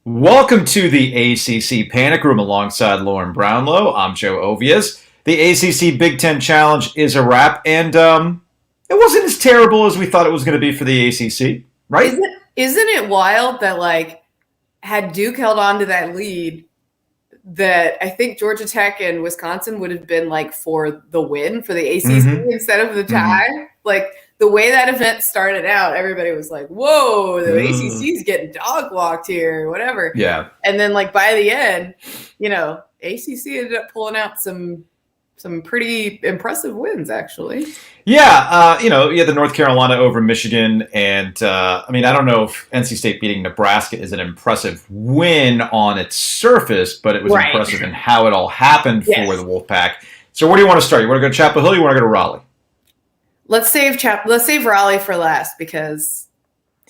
Welcome to the ACC Panic Room alongside Lauren Brownlow. I'm Joe Ovies. The ACC Big Ten Challenge is a wrap, and it wasn't as terrible as we thought it was going to be for the ACC, right? Isn't it wild that, had Duke held on to that lead, that I think Georgia Tech and Wisconsin would have been, for the win for the ACC instead of the tie? The way that event started out, everybody was like, whoa, the ACC's getting dog walked here, whatever. Yeah. And then, by the end, ACC ended up pulling out some pretty impressive wins, actually. Yeah, you had the North Carolina over Michigan, and I don't know if NC State beating Nebraska is an impressive win on its surface, but it was impressive in how it all happened for the Wolfpack. So where do you want to start? You want to go to Chapel Hill or you want to go to Raleigh? Let's save Raleigh for last, because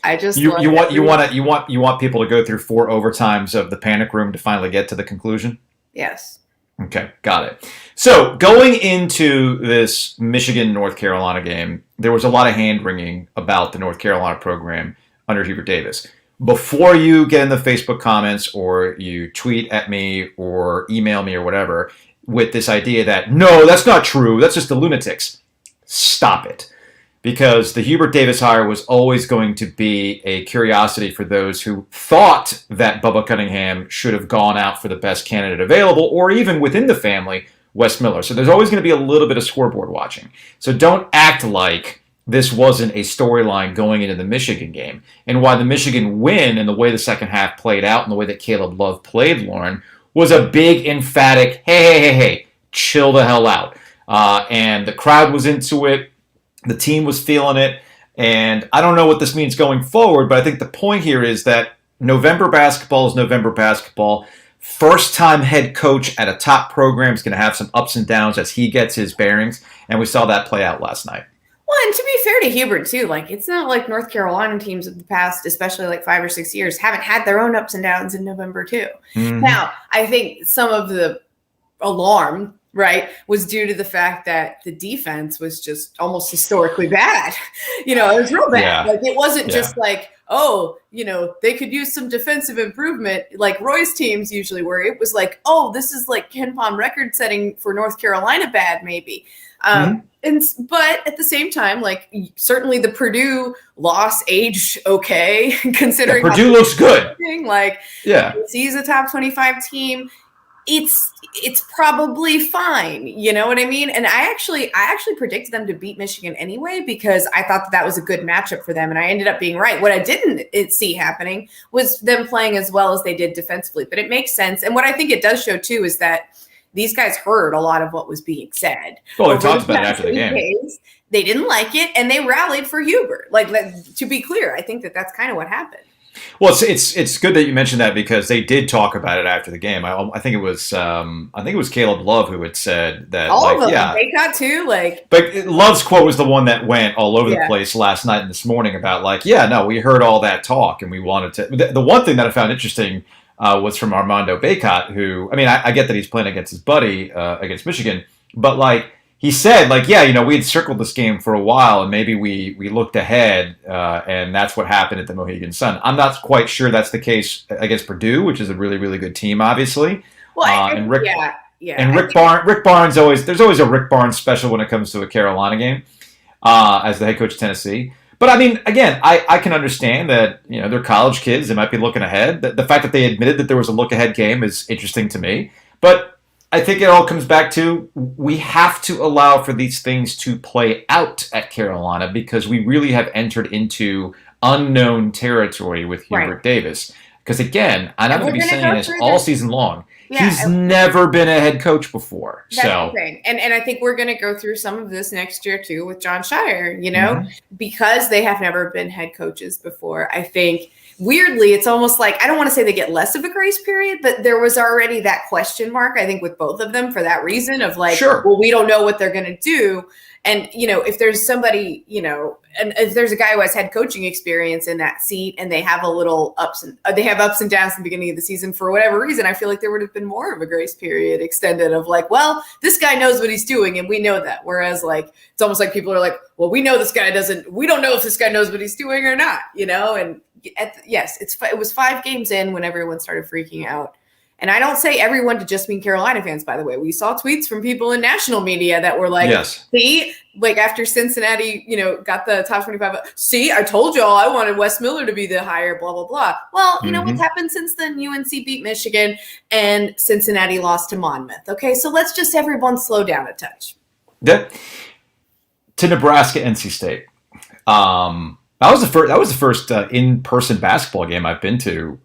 I just you want people to go through 4 overtimes of the Panic Room to finally get to the conclusion? Yes. Okay, got it. So going into this Michigan-North Carolina game, there was a lot of hand-wringing about the North Carolina program under Hubert Davis. Before you get in the Facebook comments or you tweet at me or email me or whatever with this idea that, no, that's not true, that's just the lunatics, stop it. Because the Hubert Davis hire was always going to be a curiosity for those who thought that Bubba Cunningham should have gone out for the best candidate available, or even within the family, Wes Miller. So there's always going to be a little bit of scoreboard watching. So don't act like this wasn't a storyline going into the Michigan game. And why the Michigan win and the way the second half played out and the way that Caleb Love played, Lauren, was a big, emphatic, hey, chill the hell out. And the crowd was into it. The team was feeling it, and I don't know what this means going forward, but I think the point here is that November basketball is November basketball. First-time head coach at a top program is going to have some ups and downs as he gets his bearings, and we saw that play out last night. Well, and to be fair to Hubert, too, it's not like North Carolina teams of the past, especially 5 or 6 years, haven't had their own ups and downs in November, too. Mm-hmm. Now, I think some of the alarm was due to the fact that the defense was just almost historically bad. It was real bad. Yeah. It wasn't just they could use some defensive improvement like Roy's teams usually were. It was this is Ken Pom record setting for North Carolina bad, maybe. But at the same time, certainly the Purdue loss aged okay, considering Purdue looks good. He's a top 25 team. It's probably fine. You know what I mean? And I actually predicted them to beat Michigan anyway, because I thought that was a good matchup for them. And I ended up being right. What I didn't see happening was them playing as well as they did defensively, but it makes sense. And what I think it does show too, is that these guys heard a lot of what was being said. Well, they talked about it after the game. They didn't like it, and they rallied for Hubert. To be clear, I think that's kind of what happened. Well, it's good that you mentioned that, because they did talk about it after the game. I think it was Caleb Love who had said that. All of them, they got too. But Love's quote was the one that went all over the place last night and this morning about we heard all that talk and we wanted to. The one thing that I found interesting was from Armando Bacot, who I get that he's playing against his buddy against Michigan, but he said, we had circled this game for a while, and maybe we looked ahead, and that's what happened at the Mohegan Sun. I'm not quite sure that's the case against Purdue, which is a really, really good team, obviously. Well, and Rick Barnes there's always a Rick Barnes special when it comes to a Carolina game as the head coach of Tennessee. But again, I can understand that they're college kids; they might be looking ahead. The fact that they admitted that there was a look ahead game is interesting to me, but I think it all comes back to we have to allow for these things to play out at Carolina, because we really have entered into unknown territory with Hubert Davis. Because again, I'm going to be saying this all season long. Yeah, he's never been a head coach before. That's the thing. And I think we're going to go through some of this next year too with John Shire, because they have never been head coaches before. I think weirdly, it's almost I don't want to say they get less of a grace period, but there was already that question mark, I think, with both of them for that reason of well, we don't know what they're going to do. And, if there's somebody, and if there's a guy who has head coaching experience in that seat and they have a little ups and downs in the beginning of the season for whatever reason, I feel like there would have been more of a grace period extended of well, this guy knows what he's doing and we know that. Whereas it's almost like people are well, we know this guy doesn't, we don't know if this guy knows what he's doing or not, and yes, it was 5 games in when everyone started freaking out. And I don't say everyone to just mean Carolina fans, by the way. We saw tweets from people in national media that were like, see, like after Cincinnati, got the top 25, see, I told y'all I wanted Wes Miller to be the higher, blah, blah, blah. Well, you know what's happened since then? UNC beat Michigan and Cincinnati lost to Monmouth. Okay, so let's just everyone slow down a touch. Yeah. To Nebraska, NC State. That was the first in-person basketball game I've been to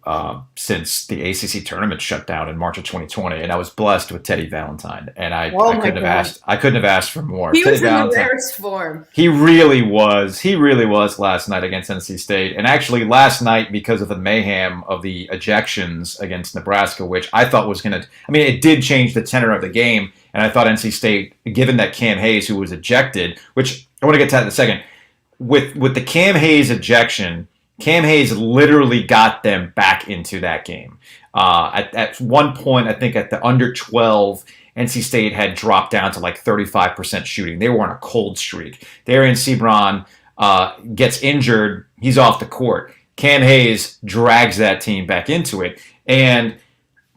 since the ACC tournament shut down in March of 2020, and I was blessed with Teddy Valentine, and I couldn't have asked for more. He Teddy was in Valentine, the rarest form. He really was last night against NC State, and actually last night because of the mayhem of the ejections against Nebraska, which I thought was going to. I mean, it did change the tenor of the game, and I thought NC State, given that Cam Hayes, who was ejected, which I want to get to that in a second. With the Cam Hayes ejection, Cam Hayes literally got them back into that game. At one point, I think at the under 12, NC State had dropped down to like 35% shooting. They were on a cold streak. Darian Sebron gets injured. He's off the court. Cam Hayes drags that team back into it. And,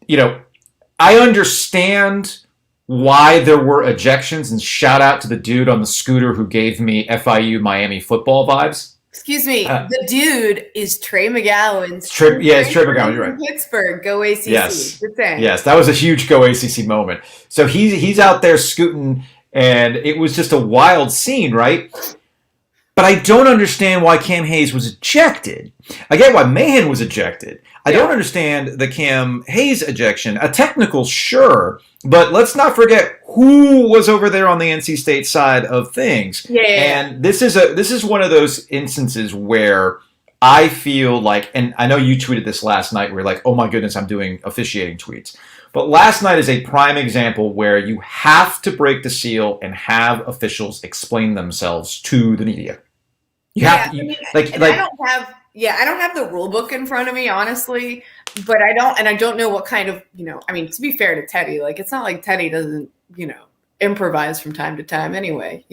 I understand why there were ejections, and shout out to the dude on the scooter who gave me FIU Miami football vibes. Excuse me, the dude is Trey McGowan's. It's Trey McGowan. You're right. Pittsburgh, go ACC. Yes, that was a huge go ACC moment. So he's out there scooting, and it was just a wild scene, right? But I don't understand why Cam Hayes was ejected. I get why Mahan was ejected. I don't understand the Cam Hayes ejection. A technical, sure, but let's not forget who was over there on the NC State side of things. And this is one of those instances where I feel like, and I know you tweeted this last night, where you're like, oh my goodness, I'm doing officiating tweets. But last night is a prime example where you have to break the seal and have officials explain themselves to the media. I don't have the rule book in front of me, honestly, but I don't know what kind of, to be fair to Teddy, like, it's not like Teddy doesn't, improvise from time to time anyway,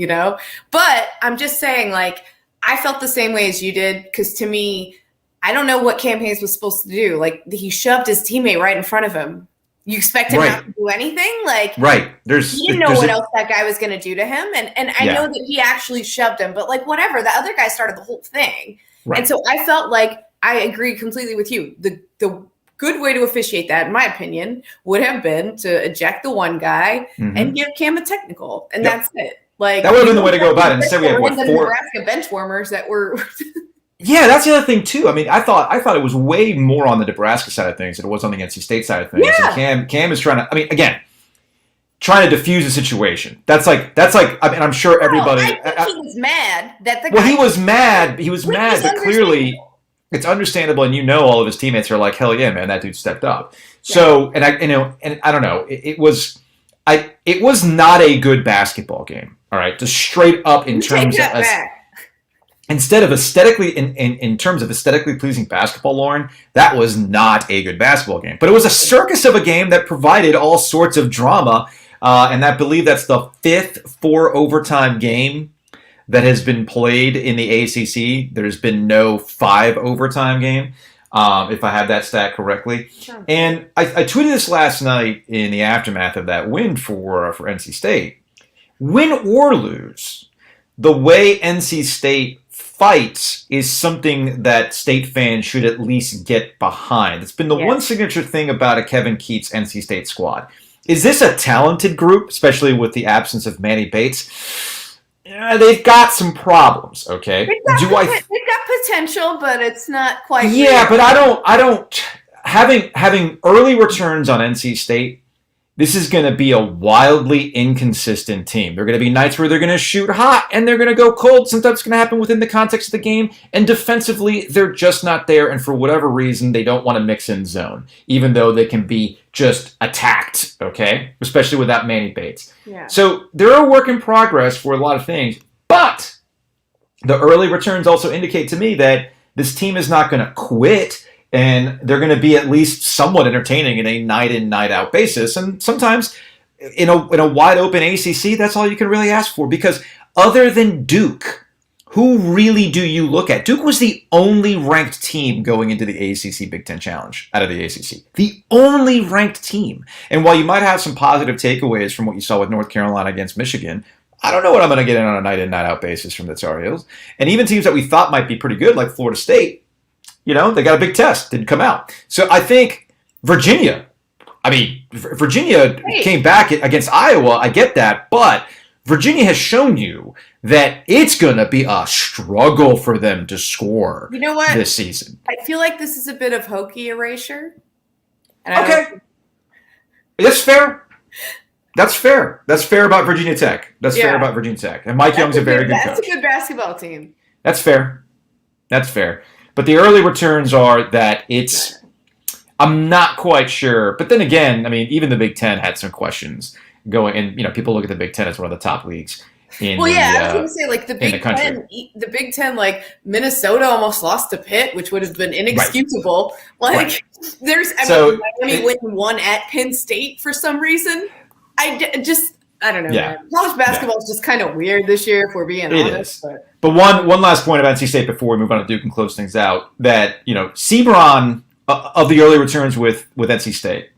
but I'm just saying, like, I felt the same way as you did. Cause to me, I don't know what Cam Hayes was supposed to do. Like, he shoved his teammate right in front of him. You expect him not to do anything? Like, right. He didn't know what else that guy was going to do to him. And I know that he actually shoved him, but like, whatever, the other guy started the whole thing. Right. And so I felt like I agree completely with you. The good way to officiate that, in my opinion, would have been to eject the one guy and give Cam a technical. And that's it. Like, that would have been the way to go about it. Instead, we had 4 Nebraska bench warmers that were Yeah, that's the other thing too. I mean, I thought it was way more on the Nebraska side of things than it was on the NC State side of things. Yeah. And Cam is trying to. I mean, again, trying to diffuse the situation. That's like. I mean, I'm sure everybody. I think he was mad that the guy. Well, he was mad. He was mad, but clearly, it's understandable. And all of his teammates are like, "Hell yeah, man, that dude stepped up." Yeah. So, and I don't know. It was not a good basketball game. All right, just straight up in terms of. Instead of aesthetically, in terms of aesthetically pleasing basketball, Lauren, that was not a good basketball game. But it was a circus of a game that provided all sorts of drama, and I believe that's the 5th 4-overtime game that has been played in the ACC. There's been no 5-overtime game, if I have that stat correctly. Sure. And I tweeted this last night in the aftermath of that win for NC State. Win or lose, the way NC State fights is something that State fans should at least get behind. It's been the one signature thing about a Kevin Keatts NC State squad. Is this a talented group, especially with the absence of Manny Bates? They've got some problems, okay? They've got potential, but it's not quite. Yeah, but I don't. Having early returns on NC State, this is going to be a wildly inconsistent team. There are going to be nights where they're going to shoot hot and they're going to go cold. Sometimes it's going to happen within the context of the game. And defensively, they're just not there. And for whatever reason, they don't want to mix in zone, even though they can be just attacked, okay? Especially without Manny Bates. Yeah. So they're a work in progress for a lot of things. But the early returns also indicate to me that this team is not going to quit. And they're going to be at least somewhat entertaining in a night-in, night-out basis. And sometimes in a wide-open ACC, that's all you can really ask for. Because other than Duke, who really do you look at? Duke was the only ranked team going into the ACC Big Ten Challenge out of the ACC. The only ranked team. And while you might have some positive takeaways from what you saw with North Carolina against Michigan, I don't know what I'm going to get in on a night in, night out basis from the Tar Heels. And even teams that we thought might be pretty good, like Florida State, they got a big test, didn't come out. So I think Virginia came back against Iowa. I get that, but Virginia has shown you that it's going to be a struggle for them to score this season. I feel like this is a bit of Hokie erasure. Okay. That's fair. That's fair. That's fair about Virginia Tech. Fair about Virginia Tech. And Mike Young's a very good coach. That's a good basketball team. That's fair. But the early returns are that I'm not quite sure. But then again, even the Big Ten had some questions going, and people look at the Big Ten as one of the top leagues in I was going to say, like, the Big Ten, like, Minnesota almost lost to Pitt, which would have been inexcusable. Right. Like, Miami went and won at Penn State for some reason. I don't know. Yeah. Man. College basketball is just kind of weird this year, if we're being honest. But one last point about NC State before we move on to Duke and close things out, that, Sebron, of the early returns with NC State,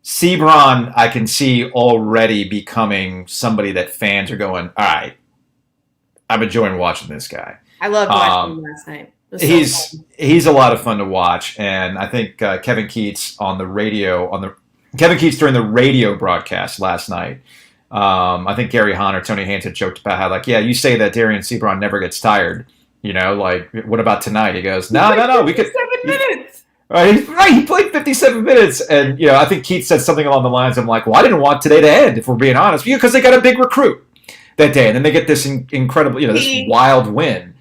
Sebron, I can see already becoming somebody that fans are going, all right, I'm enjoying watching this guy. I loved watching him last night. He's a lot of fun to watch, and I think Kevin Keats on the radio Kevin Keats during the radio broadcast last night. I think Gary Hahn or Tony Hansen joked about how, like, you say that Darian Sebron never gets tired. Like, what about tonight? He goes, no, we could. 7 minutes. Right, he played 57 minutes, and I think Keith said something along the lines of like, "Well, I didn't want today to end, if we're being honest, because they got a big recruit that day, and then they get this incredible, this wild win."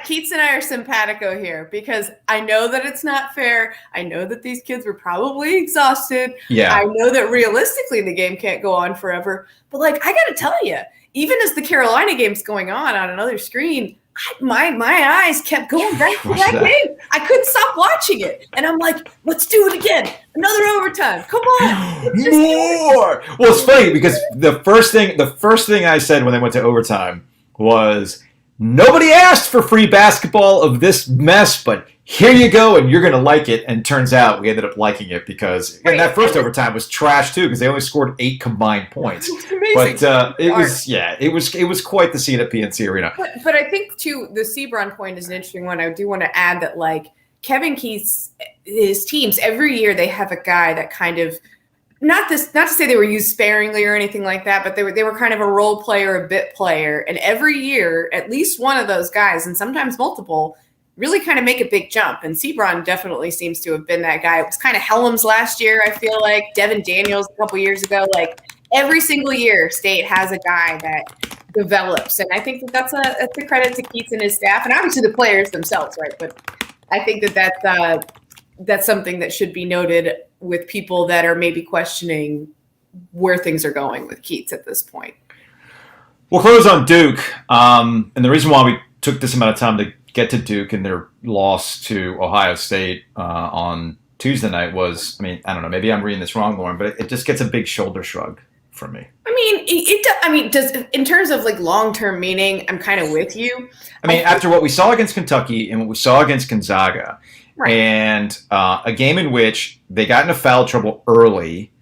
Keats and I are simpatico here because I know that it's not fair. I know that these kids were probably exhausted. Yeah, I know that realistically the game can't go on forever. But like, I got to tell you, even as the Carolina game's going on another screen, my eyes kept going back to that game. I couldn't stop watching it. And I'm like, let's do it again. Another overtime. Come on. More. Well, it's funny because the first thing I said when they went to overtime was, nobody asked for free basketball of this mess, but here you go, and you're going to like it. And turns out we ended up liking it because that first overtime was trash too, because they only scored 8 combined points. But it was quite the scene at PNC Arena. But I think too, the Sebron point is an interesting one. I do want to add that, like, Kevin Keith's his teams every year they have a guy that kind of not to say they were used sparingly or anything like that, but they were kind of a role player, a bit player, and every year at least one of those guys, and sometimes multiple, really kind of make a big jump. And Sebron definitely seems to have been that guy. It was kind of Helms last year, I feel like, Devin Daniels a couple years ago. Like, every single year, State has a guy that develops, and I think that's a credit to Keats and his staff, and obviously the players themselves, right? But I think that's something that should be noted with people that are maybe questioning where things are going with Keats at this point. We'll close on Duke. And the reason why we took this amount of time to get to Duke and their loss to Ohio State on Tuesday night was, I don't know, maybe I'm reading this wrong, Lauren, but it just gets a big shoulder shrug from me. Does in terms of like long-term meaning, I'm kind of with you. After what we saw against Kentucky and what we saw against Gonzaga, right, and a game in which they got into foul trouble early,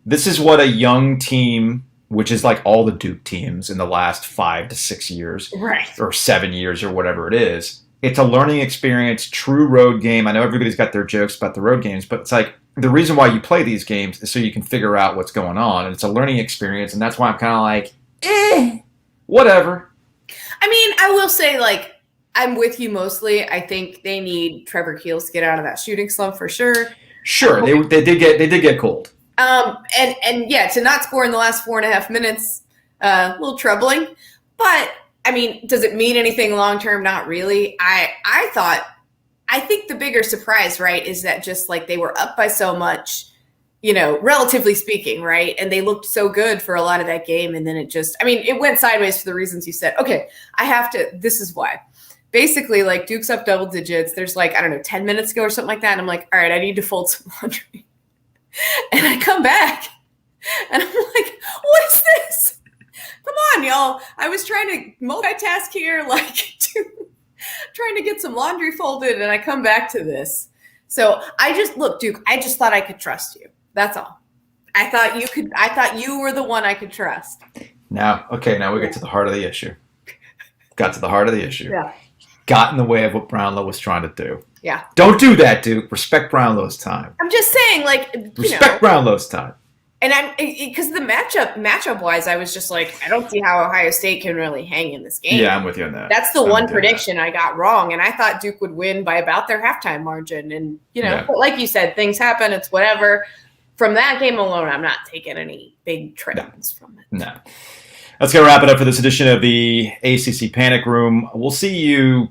this is what a young team, which is like all the Duke teams in the last 5 to 6 years, right, or 7 years or whatever it is. It's a learning experience, true road game. I know everybody's got their jokes about the road games, but it's like the reason why you play these games is so you can figure out what's going on. And it's a learning experience, and that's why I'm kind of like, whatever. I will say, like, I'm with you mostly. I think they need Trevor Keels to get out of that shooting slump for sure. Sure, they did get cold. And yeah, to not score in the last 4.5 minutes, a little troubling. But does it mean anything long term? Not really. I think the bigger surprise, right, is that just like they were up by so much, relatively speaking, right, and they looked so good for a lot of that game, and then it just, it went sideways for the reasons you said. Okay, this is why. Basically, like, Duke's up double digits. There's 10 minutes ago or something like that. And I'm like, all right, I need to fold some laundry. And I come back and I'm like, what is this? Come on, y'all. I was trying to multitask here, like trying to get some laundry folded, and I come back to this. So look, Duke, I just thought I could trust you. That's all. I thought you were the one I could trust. Now we get to the heart of the issue. Got to the heart of the issue. Yeah. Got in the way of what Brownlow was trying to do. Yeah. Don't do that, Duke. Respect Brownlow's time. I'm just saying, like, respect Brownlow's time. And because the matchup wise, I was just like, I don't see how Ohio State can really hang in this game. Yeah, I'm with you on that. That's the one prediction I got wrong, and I thought Duke would win by about their halftime margin. And but like you said, things happen. It's whatever. From that game alone, I'm not taking any big trends from it. No. Let's go wrap it up for this edition of the ACC Panic Room. We'll see you,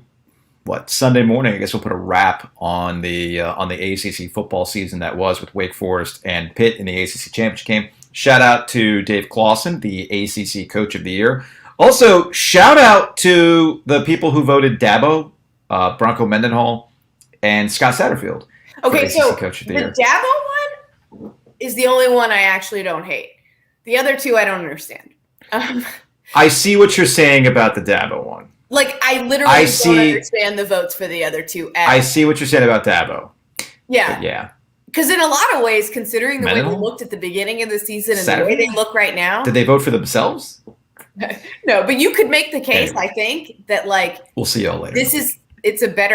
Sunday morning. I guess we'll put a wrap on the ACC football season that was with Wake Forest and Pitt in the ACC Championship game. Shout out to Dave Clawson, the ACC Coach of the Year. Also, shout out to the people who voted Dabo, Bronco Mendenhall, and Scott Satterfield. Okay, so Coach of the Dabo one is the only one I actually don't hate. The other two I don't understand. I see what you're saying about the Dabo one. Like, I literally don't understand the votes for the other two. I see what you're saying about Dabo. Yeah. But yeah. Because in a lot of ways, considering the way they looked at the beginning of the season and the way they look right now. Did they vote for themselves? No, but you could make the case, I think, that, like. We'll see y'all later. It's a better